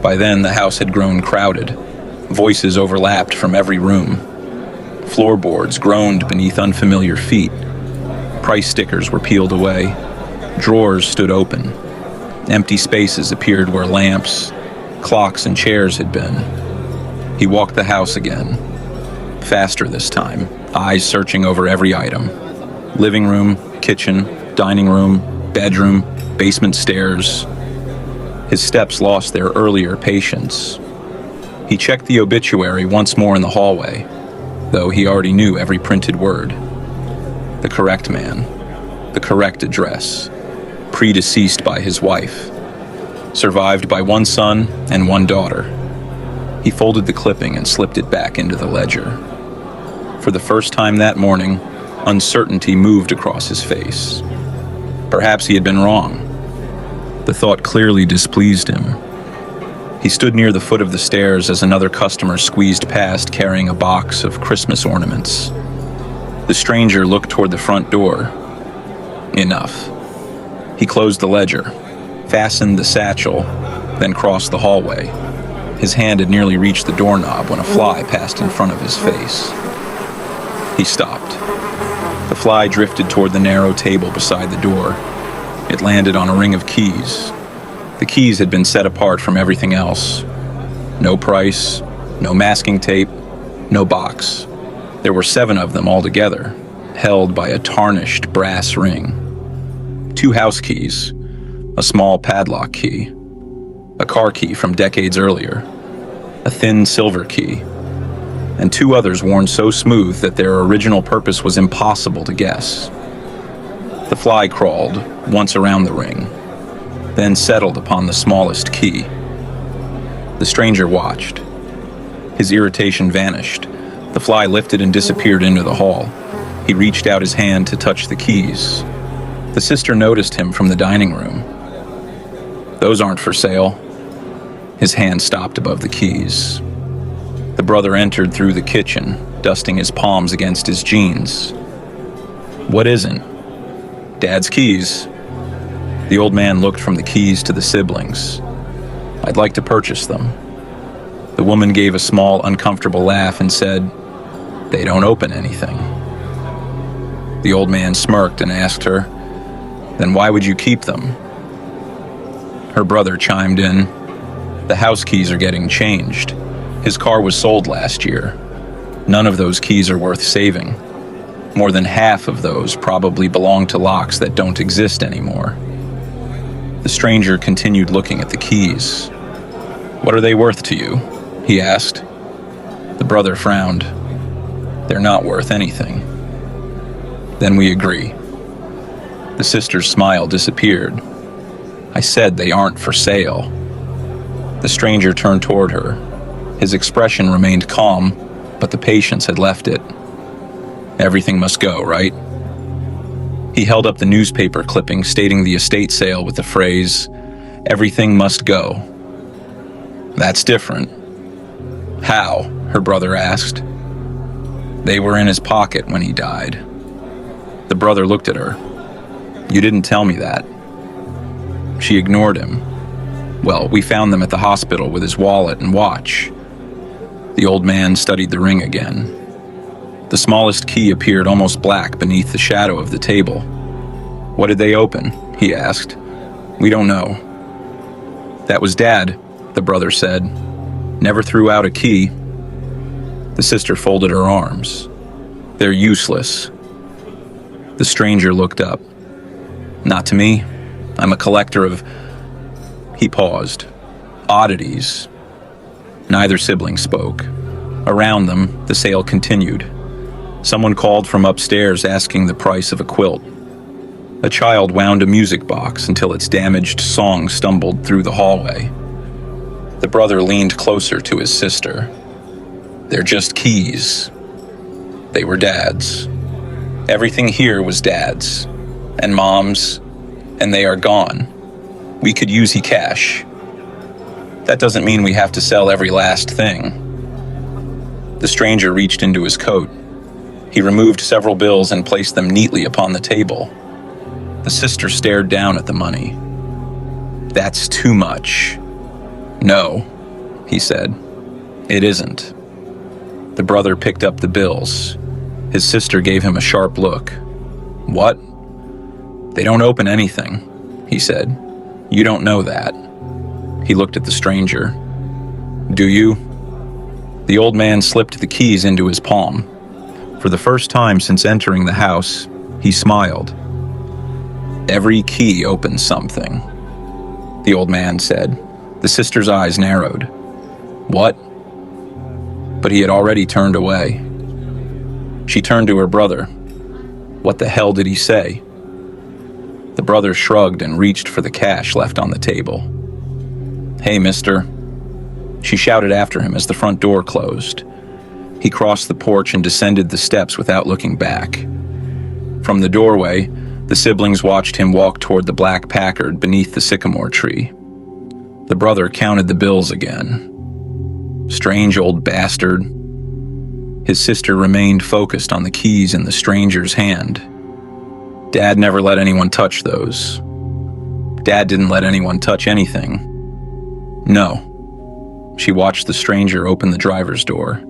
By then, the house had grown crowded. Voices overlapped from every room. Floorboards groaned beneath unfamiliar feet. Price stickers were peeled away. Drawers stood open. Empty spaces appeared where lamps, clocks, and chairs had been. He walked the house again. Faster this time, eyes searching over every item. Living room, kitchen, dining room, bedroom, basement stairs. His steps lost their earlier patience. He checked the obituary once more in the hallway, though he already knew every printed word. The correct man. the correct address, predeceased by his wife, survived by one son and one daughter. He folded the clipping and slipped it back into the ledger. For the first time that morning, uncertainty moved across his face. Perhaps he had been wrong. The thought clearly displeased him. He stood near the foot of the stairs as another customer squeezed past carrying a box of Christmas ornaments. The stranger looked toward the front door. Enough. He closed the ledger, fastened the satchel, then crossed the hallway. His hand had nearly reached the doorknob when a fly passed in front of his face. He stopped. The fly drifted toward the narrow table beside the door. It landed on a ring of keys. The keys had been set apart from everything else. No price, no masking tape, no box. There were 7 of them altogether, held by a tarnished brass ring. 2 house keys, a small padlock key, a car key from decades earlier, a thin silver key, and 2 others worn so smooth that their original purpose was impossible to guess. The fly crawled once around the ring, then settled upon the smallest key. The stranger watched. His irritation vanished. The fly lifted and disappeared into the hall. He reached out his hand to touch the keys. The sister noticed him from the dining room. "Those aren't for sale." His hand stopped above the keys. The brother entered through the kitchen, dusting his palms against his jeans. "What isn't?" "Dad's keys." The old man looked from the keys to the siblings. "I'd like to purchase them." The woman gave a small, uncomfortable laugh and said, "They don't open anything." The old man smirked and asked her, "Then why would you keep them?" Her brother chimed in, "The house keys are getting changed. His car was sold last year. None of those keys are worth saving. More than half of those probably belong to locks that don't exist anymore." The stranger continued looking at the keys. "What are they worth to you?" he asked. The brother frowned. "They're not worth anything." "Then we agree." The sister's smile disappeared. "I said they aren't for sale." The stranger turned toward her. His expression remained calm, but the patience had left it. "Everything must go, right?" He held up the newspaper clipping stating the estate sale with the phrase, "Everything must go." "That's different." "How?" her brother asked. "They were in his pocket when he died." The brother looked at her. "You didn't tell me that." She ignored him. "Well, we found them at the hospital with his wallet and watch." The old man studied the ring again. The smallest key appeared almost black beneath the shadow of the table. "What did they open?" he asked. "We don't know." "That was Dad," the brother said. "Never threw out a key." The sister folded her arms. "They're useless." The stranger looked up. "Not to me. I'm a collector of..." He paused. "Oddities." Neither sibling spoke. Around them, the sale continued. Someone called from upstairs asking the price of a quilt. A child wound a music box until its damaged song stumbled through the hallway. The brother leaned closer to his sister. "They're just keys." They were Dad's. Everything here was Dad's, and Mom's, and they are gone. We could use cash. That doesn't mean we have to sell every last thing. The stranger reached into his coat. He removed several bills and placed them neatly upon the table. The sister stared down at the money. "That's too much." "No," he said. "It isn't." The brother picked up the bills. His sister gave him a sharp look. "What?" "They don't open anything," he said. "You don't know that." He looked at the stranger. "Do you?" The old man slipped the keys into his palm. For the first time since entering the house, he smiled. "Every key opens something," the old man said. The sister's eyes narrowed. "What?" But he had already turned away. She turned to her brother. "What the hell did he say?" The brother shrugged and reached for the cash left on the table. "Hey, mister," she shouted after him as the front door closed. He crossed the porch and descended the steps without looking back. From the doorway, the siblings watched him walk toward the black Packard beneath the sycamore tree. The brother counted the bills again. Strange old bastard. His sister remained focused on the keys in the stranger's hand. Dad never let anyone touch those. Dad didn't let anyone touch anything. No. She watched the stranger open the driver's door.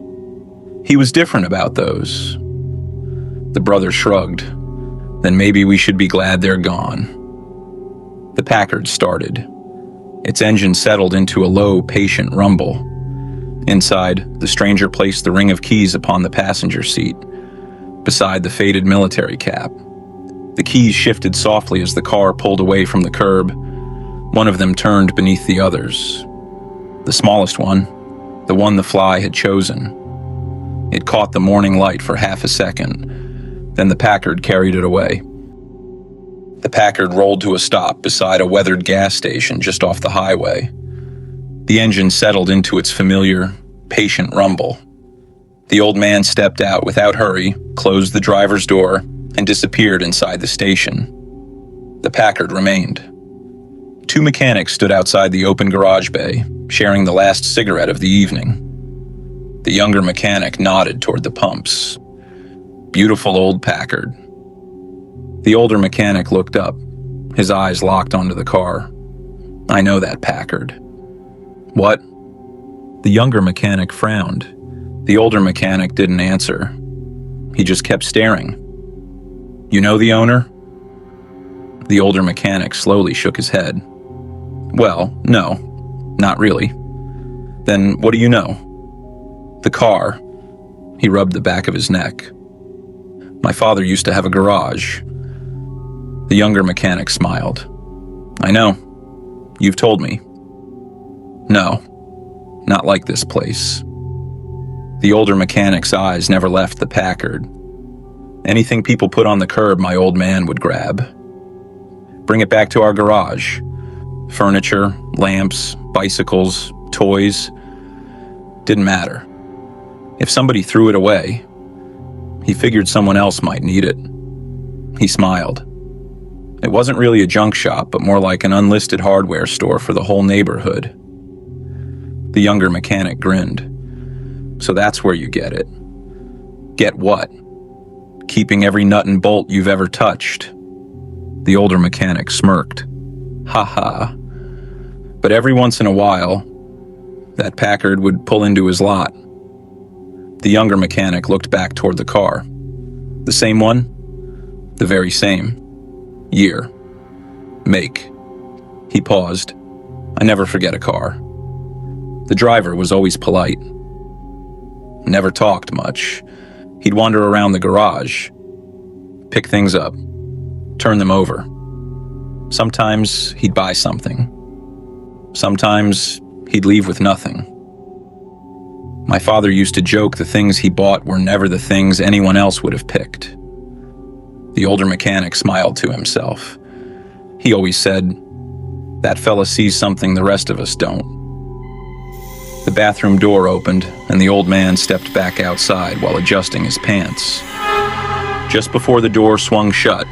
He was different about those. The brother shrugged. Then maybe we should be glad they're gone. The Packard started. Its engine settled into a low, patient rumble. Inside, the stranger placed the ring of keys upon the passenger seat, beside the faded military cap. The keys shifted softly as the car pulled away from the curb. One of them turned beneath the others. The smallest one, the one the fly had chosen. It caught the morning light for half a second. Then the Packard carried it away. The Packard rolled to a stop beside a weathered gas station just off the highway. The engine settled into its familiar, patient rumble. The old man stepped out without hurry, closed the driver's door, and disappeared inside the station. The Packard remained. Two mechanics stood outside the open garage bay, sharing the last cigarette of the evening. The younger mechanic nodded toward the pumps. Beautiful old Packard. The older mechanic looked up, his eyes locked onto the car. "I know that Packard." "What?" The younger mechanic frowned. The older mechanic didn't answer. He just kept staring. "You know the owner?" The older mechanic slowly shook his head. "Well, no, not really." "Then what do you know?" "The car." He rubbed the back of his neck. "My father used to have a garage." The younger mechanic smiled. "I know. You've told me." "No, not like this place." The older mechanic's eyes never left the Packard. Anything people put on the curb, my old man would grab. Bring it back to our garage. Furniture, lamps, bicycles, toys. Didn't matter. If somebody threw it away, he figured someone else might need it. He smiled. It wasn't really a junk shop, but more like an unlisted hardware store for the whole neighborhood. The younger mechanic grinned. "So that's where you get it." "Get what?" "Keeping every nut and bolt you've ever touched." The older mechanic smirked. "Ha ha." But every once in a while, that Packard would pull into his lot. The younger mechanic looked back toward the car. "The same one?" "The very same. Year. Make." He paused. "I never forget a car." The driver was always polite. Never talked much. He'd wander around the garage, pick things up, turn them over. Sometimes he'd buy something. Sometimes he'd leave with nothing. My father used to joke the things he bought were never the things anyone else would have picked. The older mechanic smiled to himself. He always said, "That fella sees something the rest of us don't." The bathroom door opened, and the old man stepped back outside while adjusting his pants. Just before the door swung shut,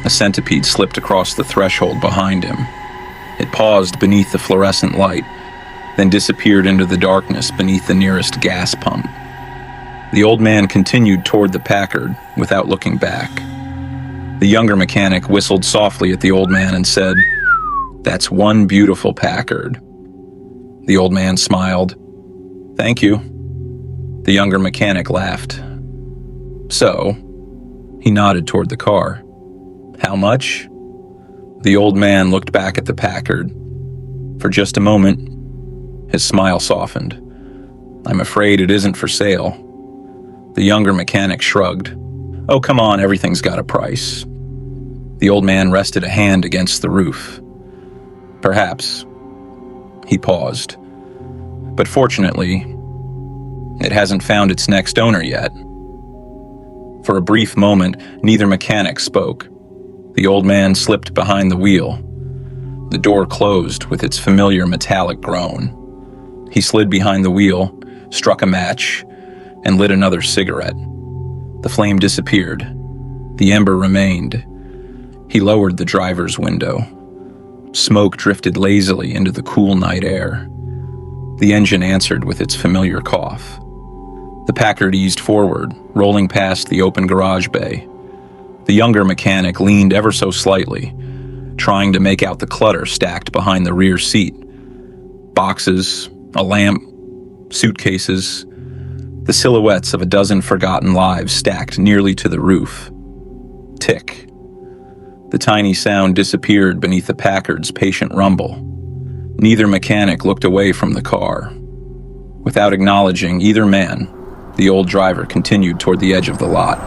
a centipede slipped across the threshold behind him. It paused beneath the fluorescent light, then disappeared into the darkness beneath the nearest gas pump. The old man continued toward the Packard without looking back. The younger mechanic whistled softly at the old man and said, "That's one beautiful Packard." The old man smiled. "Thank you." The younger mechanic laughed. "So?" He nodded toward the car. "How much?" The old man looked back at the Packard. For just a moment, his smile softened. "I'm afraid it isn't for sale." The younger mechanic shrugged. "Oh, come on, everything's got a price." The old man rested a hand against the roof. "Perhaps." He paused. "But fortunately, it hasn't found its next owner yet." For a brief moment, neither mechanic spoke. The old man slipped behind the wheel. The door closed with its familiar metallic groan. He slid behind the wheel, struck a match, and lit another cigarette. The flame disappeared. The ember remained. He lowered the driver's window. Smoke drifted lazily into the cool night air. The engine answered with its familiar cough. The Packard eased forward, rolling past the open garage bay. The younger mechanic leaned ever so slightly, trying to make out the clutter stacked behind the rear seat. Boxes, a lamp, suitcases, the silhouettes of a dozen forgotten lives stacked nearly to the roof. Tick. The tiny sound disappeared beneath the Packard's patient rumble. Neither mechanic looked away from the car. Without acknowledging either man, the old driver continued toward the edge of the lot.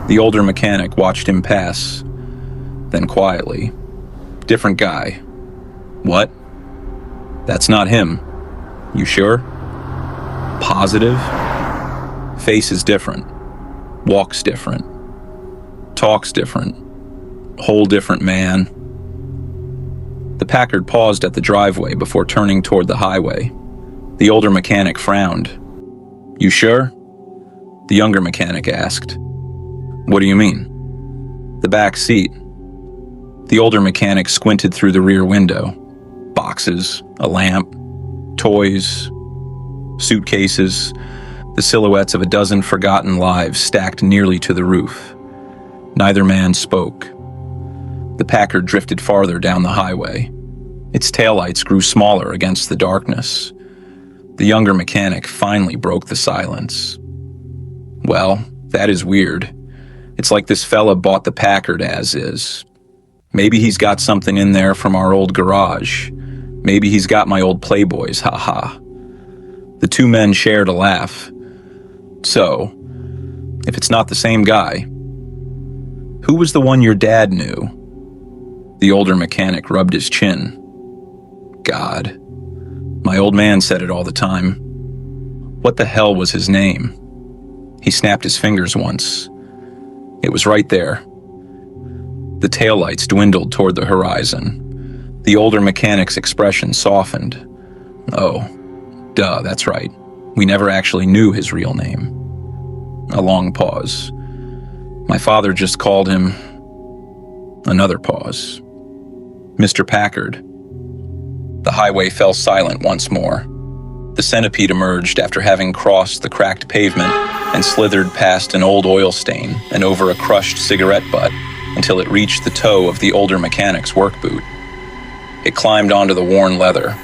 The older mechanic watched him pass, then quietly. Different guy. What? That's not him. You sure? Positive? Face is different. Walks different. Talks different. Whole different man. The Packard paused at the driveway before turning toward the highway. The older mechanic frowned. You sure? The younger mechanic asked. What do you mean? The back seat. The older mechanic squinted through the rear window. Boxes, a lamp, toys, suitcases, the silhouettes of a dozen forgotten lives stacked nearly to the roof. Neither man spoke. The Packard drifted farther down the highway. Its taillights grew smaller against the darkness. The younger mechanic finally broke the silence. Well, that is weird. It's like this fella bought the Packard as is. Maybe he's got something in there from our old garage. Maybe he's got my old Playboys, haha. The two men shared a laugh. So, if it's not the same guy, who was the one your dad knew? The older mechanic rubbed his chin. God. My old man said it all the time. What the hell was his name? He snapped his fingers once. It was right there. The taillights dwindled toward the horizon. The older mechanic's expression softened. Oh, duh, that's right. We never actually knew his real name. A long pause. My father just called him... Another pause. Mr. Packard. The highway fell silent once more. The centipede emerged after having crossed the cracked pavement and slithered past an old oil stain and over a crushed cigarette butt until it reached the toe of the older mechanic's work boot. It climbed onto the worn leather,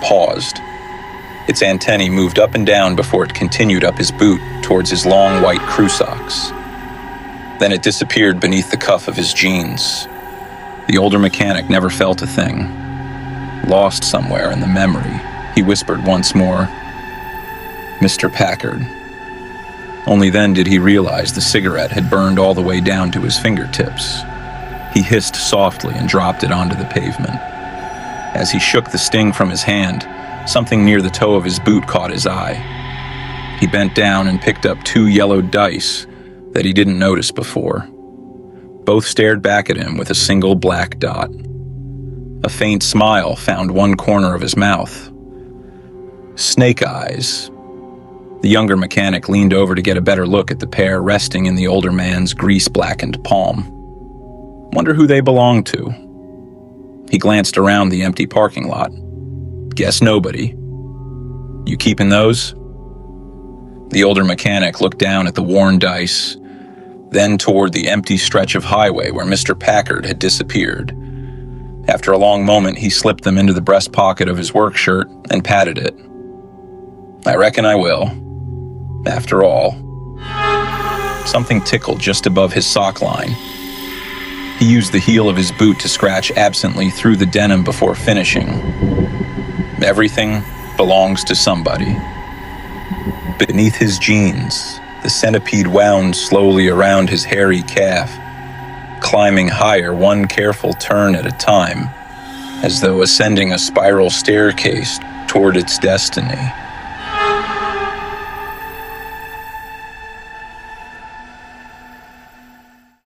paused. Its antennae moved up and down before it continued up his boot towards his long white crew socks. Then it disappeared beneath the cuff of his jeans. The older mechanic never felt a thing. Lost somewhere in the memory, he whispered once more, Mr. Packard. Only then did he realize the cigarette had burned all the way down to his fingertips. He hissed softly and dropped it onto the pavement. As he shook the sting from his hand, something near the toe of his boot caught his eye. He bent down and picked up 2 yellowed dice that he didn't notice before. Both stared back at him with a single black dot. A faint smile found one corner of his mouth. Snake eyes. The younger mechanic leaned over to get a better look at the pair resting in the older man's grease-blackened palm. Wonder who they belonged to. He glanced around the empty parking lot. Guess nobody. You keeping those? The older mechanic looked down at the worn dice, then toward the empty stretch of highway where Mr. Packard had disappeared. After a long moment, he slipped them into the breast pocket of his work shirt and patted it. I reckon I will. After all. Something tickled just above his sock line. He used the heel of his boot to scratch absently through the denim before finishing. Everything belongs to somebody. Beneath his jeans, the centipede wound slowly around his hairy calf, climbing higher one careful turn at a time, as though ascending a spiral staircase toward its destiny.